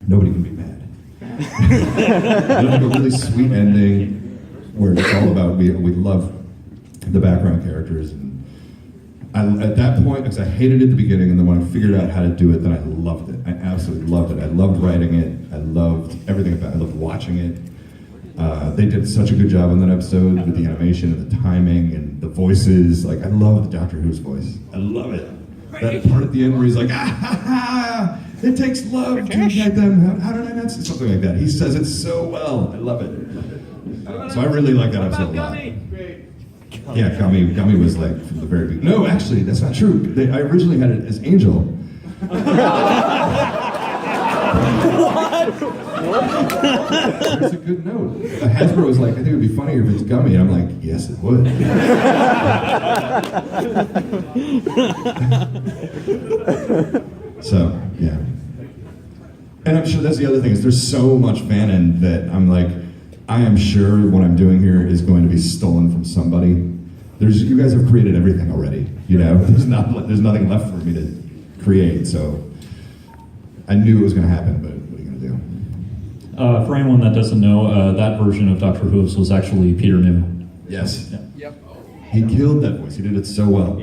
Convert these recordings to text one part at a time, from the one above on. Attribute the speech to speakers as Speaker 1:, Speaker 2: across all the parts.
Speaker 1: nobody can be mad. And like a really sweet ending where it's all about we love the background characters, and at that point, because I hated it at the beginning, and then when I figured out how to do it, then I loved it. I absolutely loved it. I loved writing it. I loved everything about it. I loved watching it. They did such a good job on that episode with the animation and the timing and the voices. Like, I love the Doctor Who's voice. I love it. That part at the end where he's like, ah, ha, ha, it takes love to unite them. How did I not say something like that? He says it so well. I love it. So I really like that episode a lot. Yeah, Gummy was like from the very beginning. No, actually, that's not true. I originally had it as Angel. It's a good note. Hasbro was like, I think it would be funnier if it's Gummy. And I'm like, yes, it would. So, yeah. And I'm sure that's the other thing, is there's so much fanon that I'm like, I am sure what I'm doing here is going to be stolen from somebody. You guys have created everything already, you know? There's nothing left for me to create, so I knew it was going to happen, but what are you going to do?
Speaker 2: For anyone that doesn't know, that version of Doctor Who was actually Peter New.
Speaker 1: Yes.
Speaker 2: Yeah.
Speaker 3: Yep.
Speaker 1: He killed that voice. He did it so well.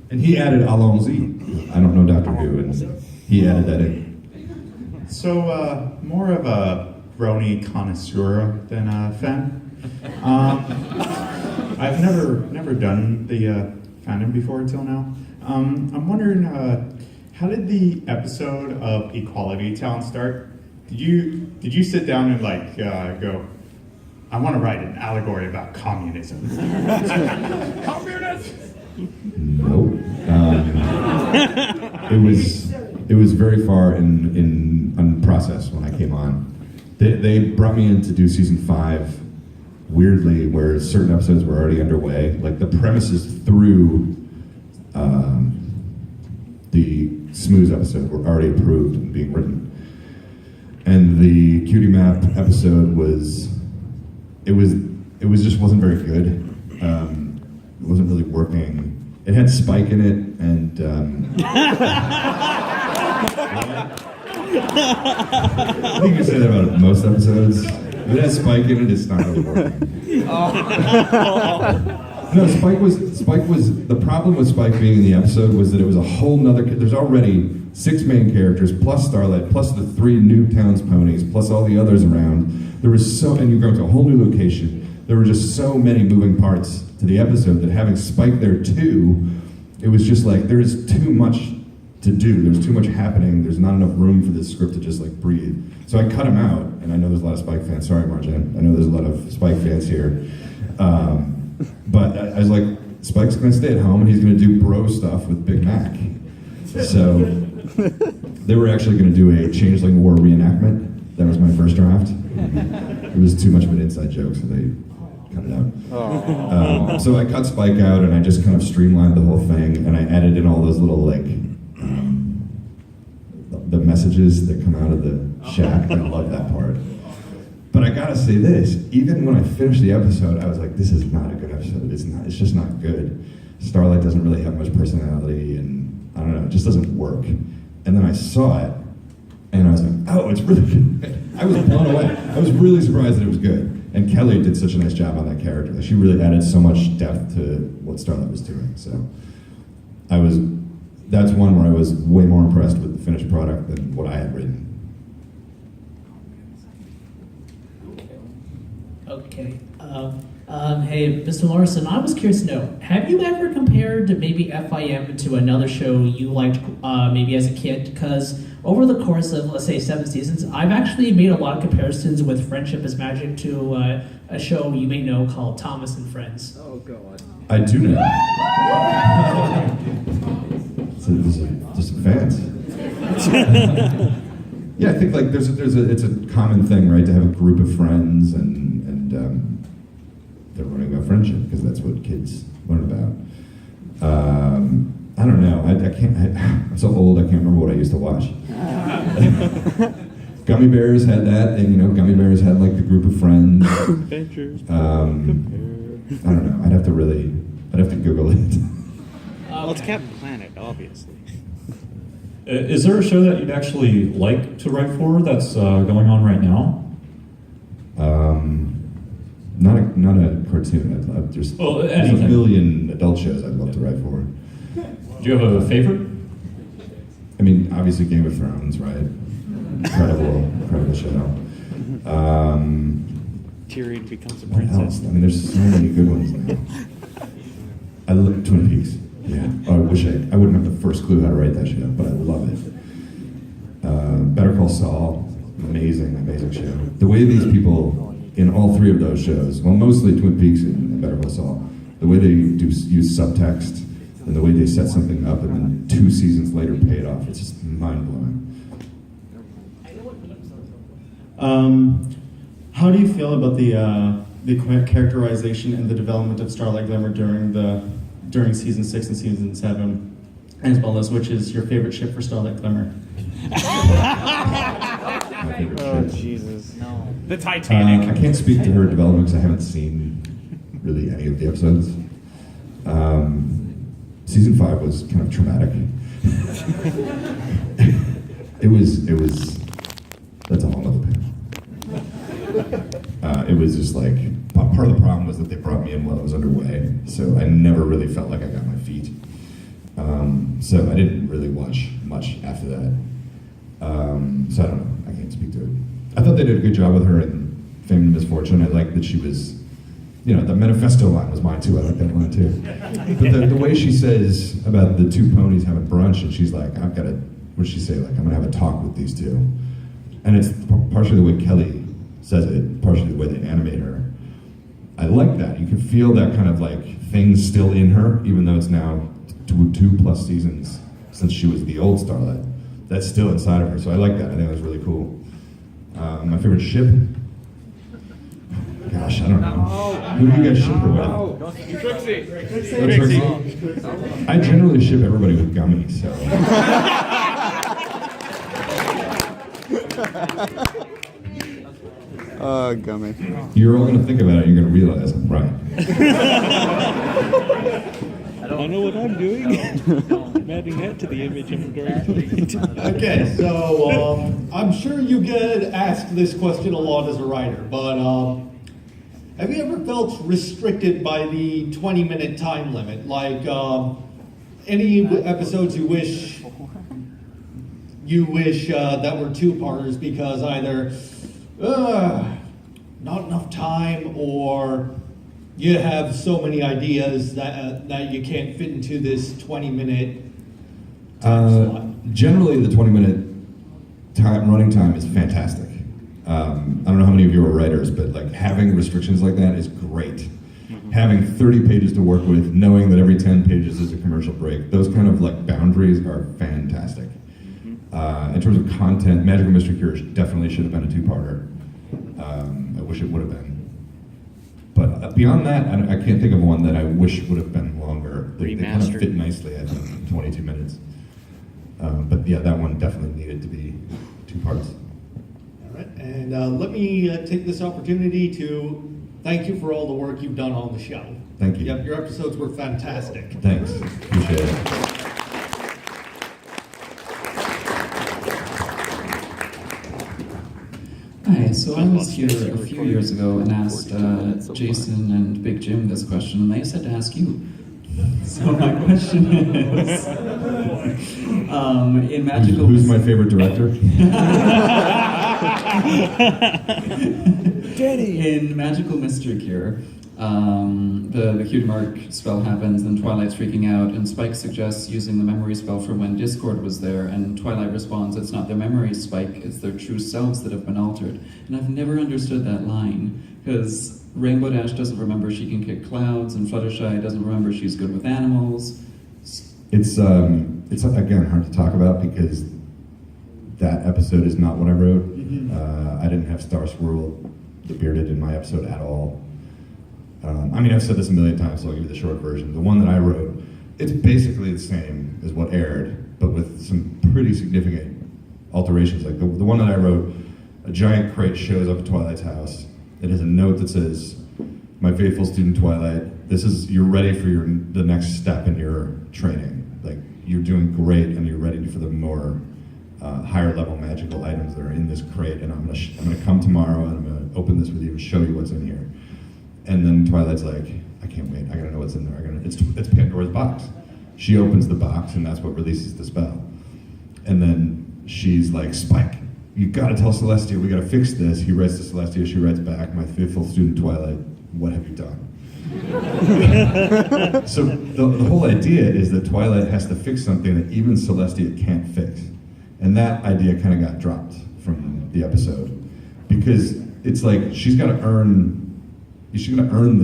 Speaker 1: And he added Allons-y. I don't know Doctor Who, and he added that in.
Speaker 4: So, more of a Brony connoisseur than a fan. I've never done the fandom before until now. I'm wondering, how did the episode of Equality Town start? Did you sit down and like go, I want to write an allegory about communism? Communist!
Speaker 1: No. It was very far in process when I came on. They brought me in to do season 5, weirdly, where certain episodes were already underway. Like the premises through the Smooth episode were already approved and being written. And the Cutie Map episode just wasn't very good. It wasn't really working. It had Spike in it, and I think you say that about most episodes. If it has Spike in it, it's not really working. No, Spike was the problem with Spike being in the episode was that it was a whole nother. There's already 6 main characters plus Starlight plus the 3 new Towns ponies plus all the others around. There was and you're going to a whole new location. There were just so many moving parts to the episode that having Spike there too, it was just like there is too much to do. There's too much happening. There's not enough room for this script to just like breathe. So I cut him out, and I know there's a lot of Spike fans. Sorry, Marjan. I know there's a lot of Spike fans here. But I was like, Spike's going to stay at home, and he's going to do bro stuff with Big Mac. So they were actually going to do a Changeling War reenactment. That was my first draft. It was too much of an inside joke, so they cut it out. So I cut Spike out, and I just kind of streamlined the whole thing, and I added in all those little like the messages that come out of the shack. I love that part. But I gotta say this, even when I finished the episode, I was like, this is not a good episode. It's just not good. Starlight doesn't really have much personality, and I don't know, it just doesn't work. And then I saw it, and I was like, oh, it's really good. I was blown away. I was really surprised that it was good. And Kelly did such a nice job on that character. Like, she really added so much depth to what Starlight was doing. So that's one where I was way more impressed with the finished product than what I had written.
Speaker 5: Okay. Hey, Mr. Larson, I was curious to know, have you ever compared maybe FIM to another show you liked maybe as a kid? Because over the course of, let's say, 7 seasons, I've actually made a lot of comparisons with Friendship is Magic to a show you may know called Thomas and Friends.
Speaker 3: Oh, God.
Speaker 1: I do know. Just fans. Yeah, I think like it's a common thing, right, to have a group of friends and they're learning about friendship because that's what kids learn about. I don't know. I'm so old. I can't remember what I used to watch. Gummy Bears had that, and Gummy Bears had like the group of friends.
Speaker 2: Adventures.
Speaker 1: I don't know. I'd have to Google it.
Speaker 3: Well, it's Captain Planet, obviously.
Speaker 2: Is there a show that you'd actually like to write for that's going on right now?
Speaker 1: Not a cartoon. There's a
Speaker 2: anything.
Speaker 1: million adult shows I'd love to write for.
Speaker 2: Do you have a favorite?
Speaker 1: I mean, obviously Game of Thrones, right? Incredible show.
Speaker 3: Tyrion becomes a
Speaker 1: What else?
Speaker 3: princess.
Speaker 1: I mean, there's so many good ones now. I love Twin Peaks. Yeah. Oh, I wish I wouldn't have the first clue how to write that show, but I love it. Better Call Saul, amazing show. The way these people in all three of those shows, well, mostly Twin Peaks and Better Call Saul, the way they use subtext and the way they set something up and then 2 seasons later pay it off, it's just mind-blowing.
Speaker 6: How do you feel about the characterization and the development of Starlight Glimmer during season 6 and season 7, as well as which is your favorite ship for Starlight Glimmer?
Speaker 1: My favorite
Speaker 3: Oh,
Speaker 1: ship.
Speaker 3: Jesus. No. The
Speaker 1: I
Speaker 3: Titanic.
Speaker 1: can't speak to her development because I haven't seen really any of the episodes. Season 5 was kind of traumatic. it was. That's a whole other panel. It was just like part of the problem was that they brought me in while I was underway, so I never really felt like I got my feet. So I didn't really watch much after that. So I don't know. I can't speak to it. I thought they did a good job with her in Fame and Misfortune. I liked that she was, the manifesto line was mine too. I like that line too. But the way she says about the 2 ponies having brunch, and she's like, what did she say? Like, I'm gonna have a talk with these 2. And it's partially the way Kelly says it, partially the way they animate her. I like that. You can feel that kind of like things still in her, even though it's now 2+ seasons since she was the old Starlight. That's still inside of her, so I like that. I think that was really cool. My favorite ship? Gosh, I don't know. Who do you guys ship her with? Trixie. I generally ship everybody with Gummy, so.
Speaker 7: Gummy.
Speaker 1: You're all gonna think about it and you're gonna realize I'm right.
Speaker 3: I know what I'm doing. I'm adding that to the image I'm going
Speaker 8: Okay, so I'm sure you get asked this question a lot as a writer, but have you ever felt restricted by the 20-minute time limit? Like any episodes you wish that were 2-parters because either not enough time or you have so many ideas that you can't fit into this 20-minute time slot?
Speaker 1: Generally, the 20-minute running time is fantastic. I don't know how many of you are writers, but like having restrictions like that is great. Having 30 pages to work with, knowing that every 10 pages is a commercial break, those kind of like boundaries are fantastic. In terms of content, Magical Mystery Cure definitely should have been a 2-parter. I wish it would have been. But beyond that, I can't think of one that I wish would have been longer. They kind of fit nicely at 22 minutes. But yeah, that one definitely needed to be 2 parts.
Speaker 8: All right, and let me take this opportunity to thank you for all the work you've done on the show.
Speaker 1: Thank you.
Speaker 8: Yep, your episodes were fantastic.
Speaker 1: Thanks. Appreciate it.
Speaker 9: Hi, so I was here a few years ago and asked Jason and Big Jim this question, and they said to ask you. So my question is, in Magical...
Speaker 1: Who's my favorite director?
Speaker 9: In Magical Mystery Cure, the cue mark spell happens, and Twilight's freaking out, and Spike suggests using the memory spell from when Discord was there, and Twilight responds, it's not their memories, Spike, it's their true selves that have been altered. And I've never understood that line, because Rainbow Dash doesn't remember she can kick clouds, and Fluttershy doesn't remember she's good with animals.
Speaker 1: It's again hard to talk about because that episode is not what I wrote. I didn't have Star Swirl, the Bearded, in my episode at all. I mean, I've said this a million times, so I'll give you the short version. The one that I wrote, it's basically the same as what aired, but with some pretty significant alterations. Like the one that I wrote, a giant crate shows up at Twilight's house. It has a note that says, "My faithful student Twilight, you're ready for the next step in your training. Like, you're doing great and you're ready for the more higher level magical items that are in this crate, and I'm gonna come tomorrow and I'm gonna open this with you and show you what's in here. And then Twilight's like, I can't wait, I gotta know what's in there. It's Pandora's box. She opens the box and that's what releases the spell. And then she's like, Spike, you gotta tell Celestia, we gotta fix this. He writes to Celestia, she writes back, my faithful student Twilight, what have you done? So the whole idea is that Twilight has to fix something that even Celestia can't fix. And that idea kind of got dropped from the episode. Because it's like, she's gotta earn this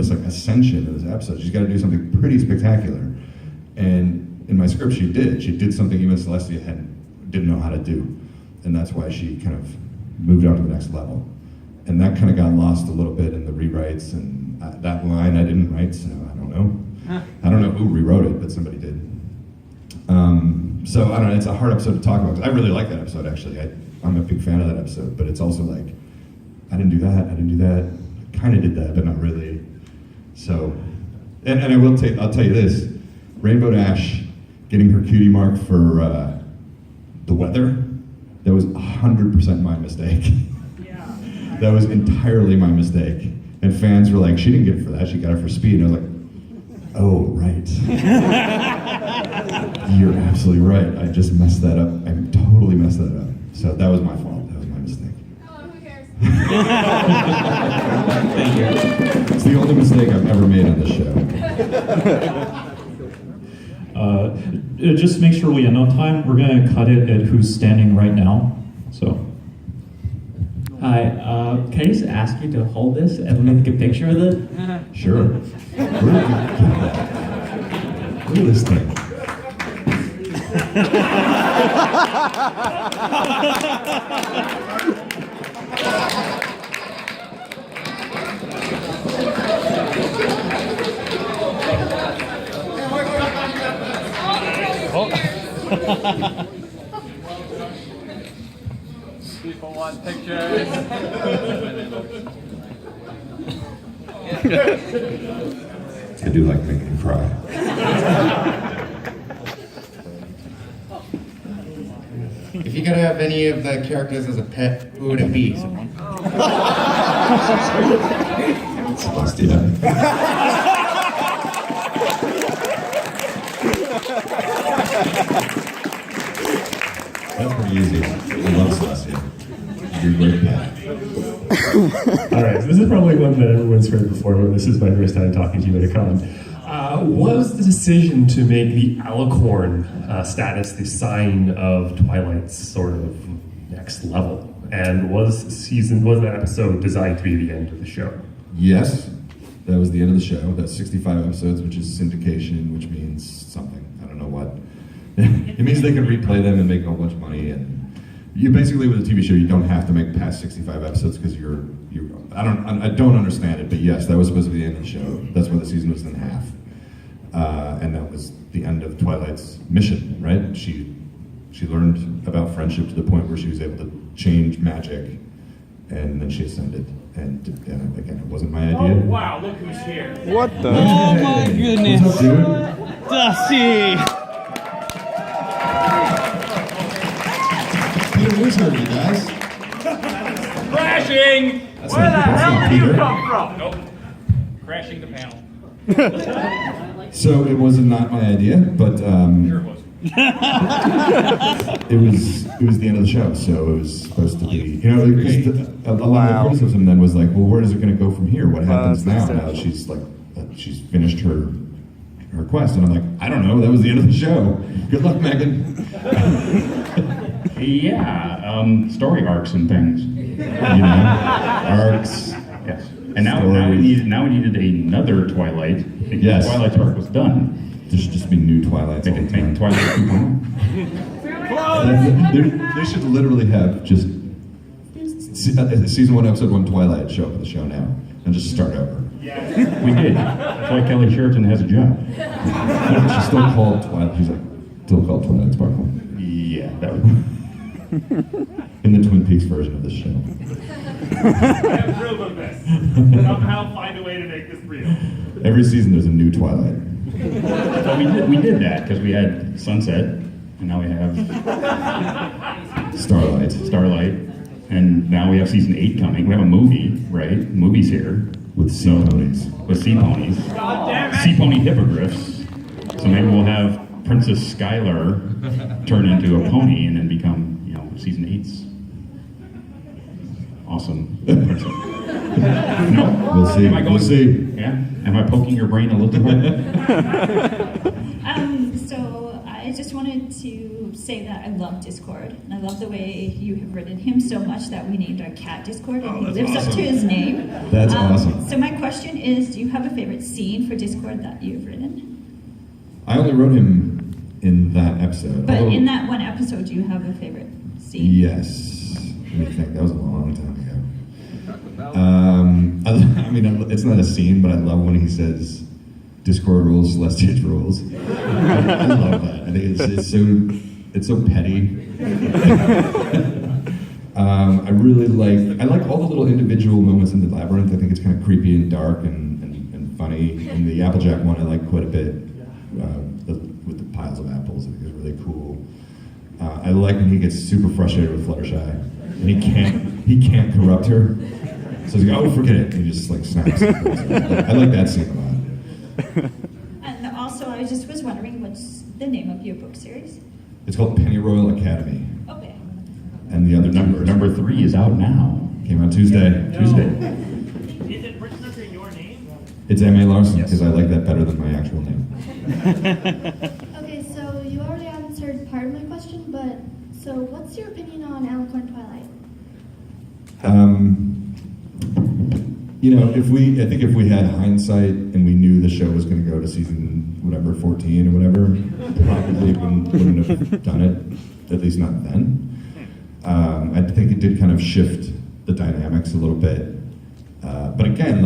Speaker 1: like ascension in this episode. She's gotta do something pretty spectacular. And in my script she did something even Celestia didn't know how to do. And that's why she kind of moved on to the next level. And that kind of got lost a little bit in the rewrites, and that line I didn't write, so I don't know. I don't know who rewrote it, but somebody did. So I don't know, it's a hard episode to talk about, because I really like that episode actually. I'm a big fan of that episode, but it's also like, I didn't do that, kind of did that, but not really. So, and I'll tell you this, Rainbow Dash getting her cutie mark for the weather, that was 100% my mistake. That was entirely my mistake. And fans were like, she didn't get it for that, she got it for speed. And I was like, oh, right. You're absolutely right. I just messed that up. I totally messed that up. So that was my fault. That was my mistake.
Speaker 7: Oh, who cares?
Speaker 1: Thank you. It's the only mistake I've ever made on this show.
Speaker 2: Just to make sure we end on time, we're going to cut it at who's standing right now. So.
Speaker 10: Hi, can I just ask you to hold this and let me take a picture of it?
Speaker 1: Sure. Where did you get that? Look at this thing.
Speaker 7: People want pictures.
Speaker 1: I do like making him cry.
Speaker 11: If you could have any of the characters as a pet, who would it be?
Speaker 1: Celestia. That's pretty easy. I love Celestia. You're a great pet.
Speaker 12: All right, so this is probably one that everyone's heard before, but this is my first time talking to you at a con. What was the decision to make the alicorn status the sign of Twilight's sort of next level? And was that episode designed to be the end of the show?
Speaker 1: Yes, that was the end of the show. That's 65 episodes, which is syndication, which means something. I don't know what. It means they can replay them and make a whole bunch of money. And you basically, with a TV show, you don't have to make past 65 episodes because I don't understand it, but yes, that was supposed to be the end of the show. That's why the season was in half. And that was the end of Twilight's mission, right? She learned about friendship to the point where she was able to change magic, and then she ascended. And again, it wasn't my idea.
Speaker 7: Oh, wow, look who's here.
Speaker 3: What the?
Speaker 7: Oh my goodness.
Speaker 1: What's up, dude?
Speaker 7: Dusty.
Speaker 11: Peter Wizard, you guys.
Speaker 7: Crashing!
Speaker 1: That's
Speaker 7: Where the
Speaker 1: not
Speaker 7: hell did
Speaker 1: Peter.
Speaker 7: you come from? Nope. Crashing the panel.
Speaker 1: So it was not my idea, but
Speaker 7: Sure it was.
Speaker 1: it was the end of the show, so it was supposed to be, because a lot of the criticism then was like, well, where is it going to go from here? What happens now? Now she's like, she's finished her quest, and I'm like, I don't know. That was the end of the show. Good luck, Megan.
Speaker 13: Yeah, story arcs and things.
Speaker 1: Arcs.
Speaker 13: Yes. And now we needed another Twilight because
Speaker 1: Yes.
Speaker 13: Twilight's arc was done.
Speaker 1: There should just be new Twilights.
Speaker 13: Make Twilight 2.0.
Speaker 1: They should literally have just season 1, episode 1 Twilight show up at the show now and just start over.
Speaker 13: We did. That's why Kelly Sheridan has a job.
Speaker 1: She's still called Twilight. She's still called Twilight Sparkle.
Speaker 13: Yeah, that would.
Speaker 1: In the Twin Peaks version of this show.
Speaker 7: I'm thrilled with this. Somehow find a way to make this real.
Speaker 1: Every season there's a new Twilight.
Speaker 13: So we did that because we had Sunset, and now we have Starlight, and now we have season 8 coming. We have a movie, right? The movie's here
Speaker 1: with sea ponies.
Speaker 13: With sea ponies, sea pony hippogriffs. So maybe we'll have Princess Skylar turn into a pony and then become, season 8's awesome princess. No?
Speaker 1: We'll see. We'll see.
Speaker 13: Yeah? Am I poking your brain a little too hard?
Speaker 14: So I just wanted to say that I love Discord. And I love the way you have written him so much that we named our cat Discord, and he lives up to his name.
Speaker 1: That's awesome.
Speaker 14: So my question is, do you have a favorite scene for Discord that you've written?
Speaker 1: I only wrote him in that episode.
Speaker 14: But in that one episode, do you have a favorite scene?
Speaker 1: Yes. Let me think. That was a long time ago. I mean, it's not a scene, but I love when he says, "Discord rules, Celestia's rules." I love that. I think it's so petty. I really like all the little individual moments in the labyrinth. I think it's kind of creepy and dark and funny. And the Applejack one I like quite a bit, with the piles of apples. I think it's really cool. I like when he gets super frustrated with Fluttershy, and he can't corrupt her. So he's like, "Oh, forget it," and he just snaps. I like that scene a lot.
Speaker 14: And also, I just was wondering, what's the name of your book series?
Speaker 1: It's called Pennyroyal Academy.
Speaker 14: Okay.
Speaker 1: And the other
Speaker 13: number 3 is out now.
Speaker 1: Came out Tuesday.
Speaker 7: Is it written under your name?
Speaker 1: It's M A Larson, because I like that better than my actual name.
Speaker 15: Okay, so you already answered part of my question, but so what's your opinion on Alicorn Twilight?
Speaker 1: I think if we had hindsight and we knew the show was going to go to season 14 or whatever, probably wouldn't have done it, at least not then. I think it did kind of shift the dynamics a little bit. But again,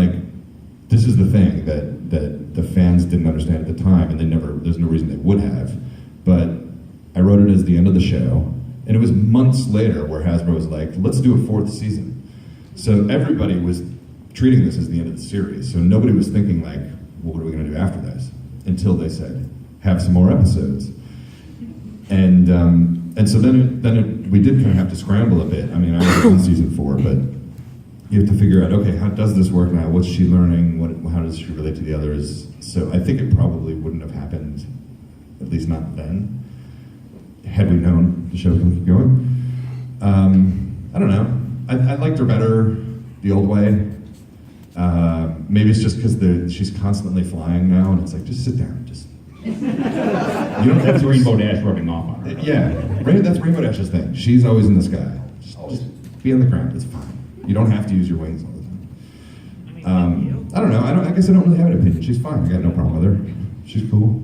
Speaker 1: this is the thing that the fans didn't understand at the time, and there's no reason they would have. But I wrote it as the end of the show, and it was months later where Hasbro was like, "Let's do a 4th season." So everybody was treating this as the end of the series. So nobody was thinking well, what are we going to do after this? Until they said, "Have some more episodes." And so then we did kind of have to scramble a bit. I mean, I was in season 4, but you have to figure out, okay, how does this work now? What's she learning? How does she relate to the others? So I think it probably wouldn't have happened, at least not then, had we known the show was going to keep going. I don't know. I liked her better the old way. Maybe it's just because she's constantly flying now, and it's just sit down, you don't have
Speaker 13: That's Rainbow Dash rubbing off on her.
Speaker 1: Yeah, that's Rainbow Dash's thing. She's always in the sky. Just be on the ground. It's fine. You don't have to use your wings all the time. I don't know. I guess I don't really have an opinion. She's fine. I got no problem with her. She's cool.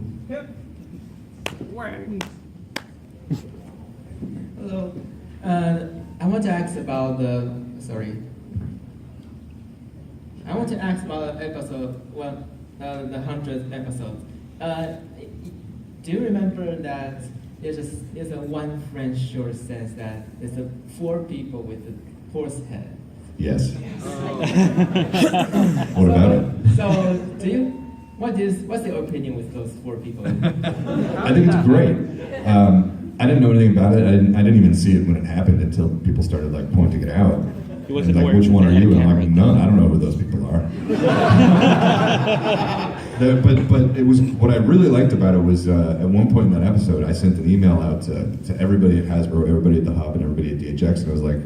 Speaker 16: Hello. I want to ask about the episode one, the 100th episode. Do you remember that there's a one French short says that there's 4 people with a horse head?
Speaker 1: Yes. What about it?
Speaker 16: So, what's your opinion with those 4 people?
Speaker 1: I think it's great. I didn't know anything about it. I didn't even see it when it happened until people started pointing it out. And, which one are you? And I'm like, none. I don't know who those people are. But it was what I really liked about it was at one point in that episode, I sent an email out to everybody at Hasbro, everybody at the Hub, and everybody at DHX, and I was like,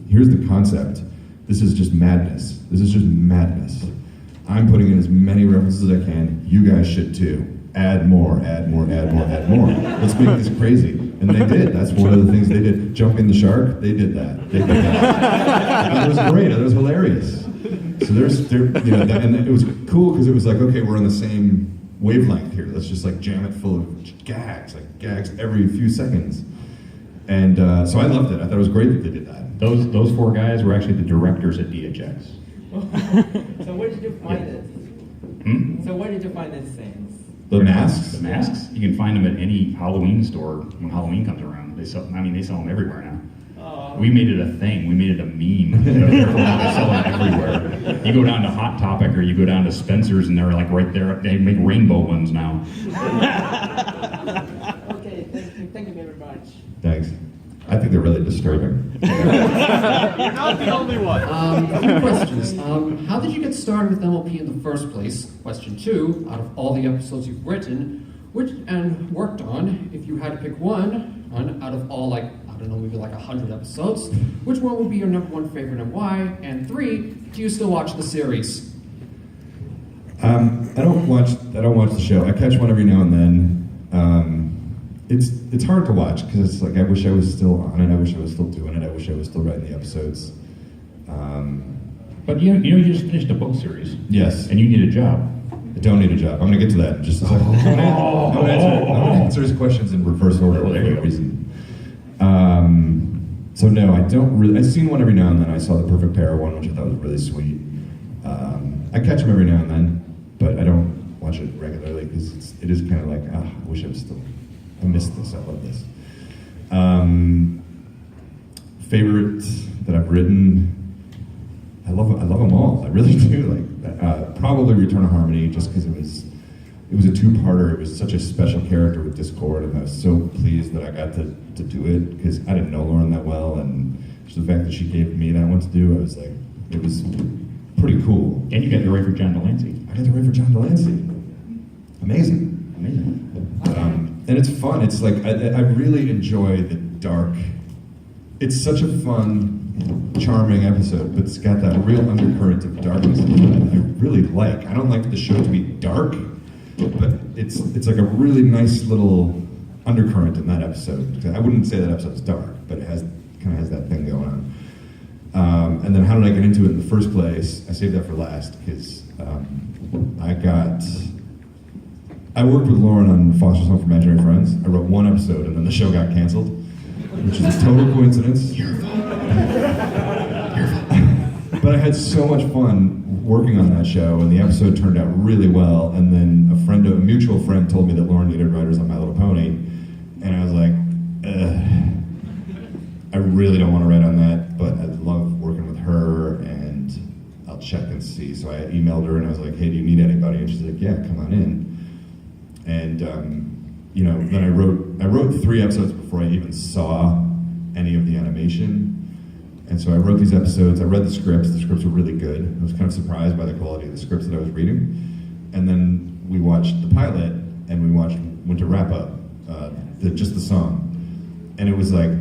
Speaker 1: here's the concept. This is just madness. This is just madness. I'm putting in as many references as I can. You guys should too. Add more, add more, add more, add more. Let's make this crazy. And they did. That's one of the things they did. Jumping the shark, they did that. They did that. And it was great. It was hilarious. So and it was cool because it was okay, we're on the same wavelength here. Let's just jam it full of gags, gags every few seconds. And so I loved it. I thought it was great that they did that.
Speaker 13: Those 4 guys were actually the directors at DHX.
Speaker 16: So where did you find it? So where did you find these things?
Speaker 1: The masks?
Speaker 13: The masks? You can find them at any Halloween store when Halloween comes around. They sell them everywhere now. We made it a thing. We made it a meme. They sell them everywhere. you go down to Hot Topic or you go down to Spencer's and they're like right there. They make rainbow ones now.
Speaker 16: Okay, thank you very much.
Speaker 1: Thanks. I think they're really disturbing.
Speaker 7: You're not the only one.
Speaker 17: A few questions. How did you get started with MLP in the first place? Question 2, out of all the episodes you've written, which and worked on, if you had to pick one out of all, like, I don't know, maybe like 100 episodes, which one would be your number one favorite and why? And 3, do you still watch the series?
Speaker 1: I don't watch the show. I catch one every now and then. It's hard to watch because it's like I wish I was still on it. I wish I was still doing it. I wish I was still writing the episodes.
Speaker 13: But you just finished a book series.
Speaker 1: Yes.
Speaker 13: And you need a job.
Speaker 1: I don't need a job. I'm going to get to that in just a second. I'm going to answer his questions in reverse order for a reason. So no, I don't really. I've seen one every now and then. I saw the Perfect Pair one, which I thought was really sweet. I catch them every now and then, but I don't watch it regularly because it is kind of like, I wish I was still. I missed this. I love this. Favorite that I've written. I love them all. I really do. Like probably Return of Harmony, just because it was a two-parter. It was such a special character with Discord, and I was so pleased that I got to do it because I didn't know Lauren that well, and just the fact that she gave me that one to do, I was like, it was pretty cool.
Speaker 13: And you got to write for John Delancey.
Speaker 1: I got to write for John Delancey. Amazing. And it's fun. It's like I really enjoy the dark. It's such a fun, charming episode, but it's got that real undercurrent of darkness that I really like. I don't like the show to be dark, but it's like a really nice little undercurrent in that episode. I wouldn't say that episode's dark, but it kind of has that thing going on. And then how did I get into it in the first place? I saved that for last because I worked with Lauren on Foster's Home for Imaginary Friends. I wrote one episode and then the show got canceled, which is a total coincidence. But I had so much fun working on that show, and the episode turned out really well. And then a mutual friend told me that Lauren needed writers on My Little Pony, and I was like, I really don't want to write on that, but I love working with her, and I'll check and see. So I emailed her and I was like, hey, do you need anybody? And she's like, yeah, come on in. And then I wrote 3 episodes before I even saw any of the animation. And so I wrote these episodes, I read the scripts were really good. I was kind of surprised by the quality of the scripts that I was reading. And then we watched the pilot, and we went to wrap up, just the song. And it was like,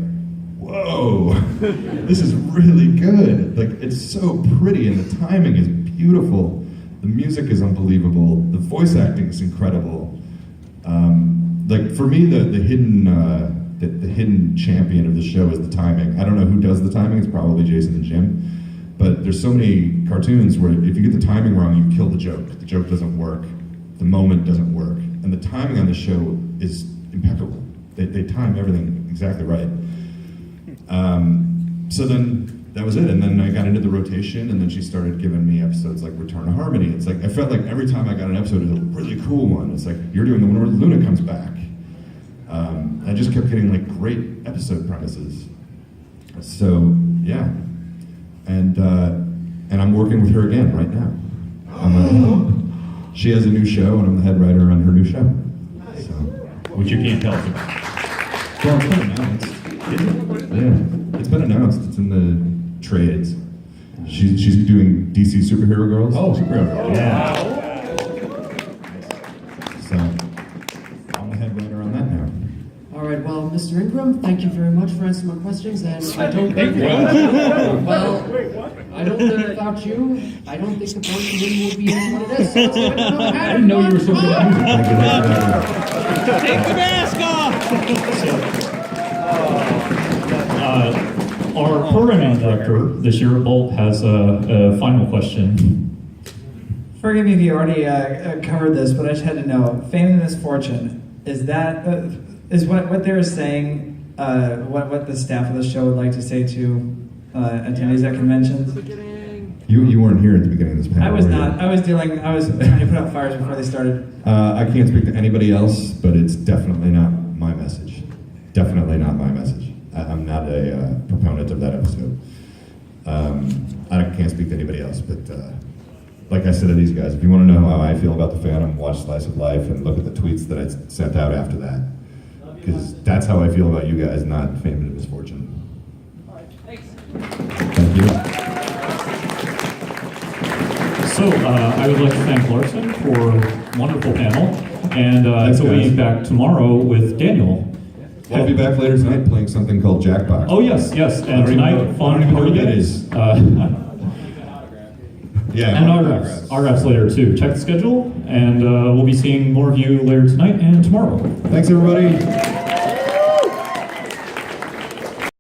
Speaker 1: whoa, this is really good. Like, it's so pretty, and the timing is beautiful. The music is unbelievable. The voice acting is incredible. Like, for me, the hidden champion of the show is the timing. I don't know who does the timing. It's probably Jason and Jim. But there's so many cartoons where if you get the timing wrong, you kill the joke. The joke doesn't work. The moment doesn't work. And the timing on the show is impeccable. They time everything exactly right. So then that was it. And then I got into the rotation, and then she started giving me episodes like Return to Harmony. It's like, I felt like every time I got an episode, it was a really cool one. It's like, you're doing the one where Luna comes back. I just kept getting like great episode premises. So yeah, and I'm working with her again right now. She has a new show, and I'm the head writer on her new show. So,
Speaker 13: which you can't tell us about.
Speaker 1: Well, it's been announced. Yeah, it's been announced. It's in the trades. She's doing DC Superhero Girls.
Speaker 13: Oh, Superhero Girls. Yeah.
Speaker 1: So I'm the head writer on that now.
Speaker 17: All right, well, Mr. Ingram, thank you very much for answering my questions, and I don't think without you, I don't think the board committee will be what it is. So let's give it another hand.
Speaker 13: I didn't know you were so good at music.
Speaker 3: Take the mask off!
Speaker 2: Our programming director this year, Bolt, has a final question.
Speaker 18: Forgive me if you already covered this, but I just had to know, Fame and Misfortune, is that is what they were saying what the staff of the show would like to say to attendees at conventions?
Speaker 1: You weren't here at the beginning of this panel.
Speaker 18: I was not. I was trying to put out fires before they started.
Speaker 1: I can't speak to anybody else, but it's definitely not my message. Definitely not my message. I'm not a proponent of that episode. I can't speak to anybody else, but like I said to these guys, if you want to know how I feel about the Phantom, watch Slice of Life and look at the tweets that I sent out after that. Because that's how I feel about you guys, not Fame and Misfortune. Thank you.
Speaker 2: So I would like to thank Larson for a wonderful panel, and we'll be back tomorrow with Daniel.
Speaker 1: I'll be back later tonight playing something called Jackbox.
Speaker 2: Oh yes, and tonight fun party games.
Speaker 1: Yeah,
Speaker 2: and RFs later too. Check the schedule, and we'll be seeing more of you later tonight and tomorrow.
Speaker 1: Thanks everybody.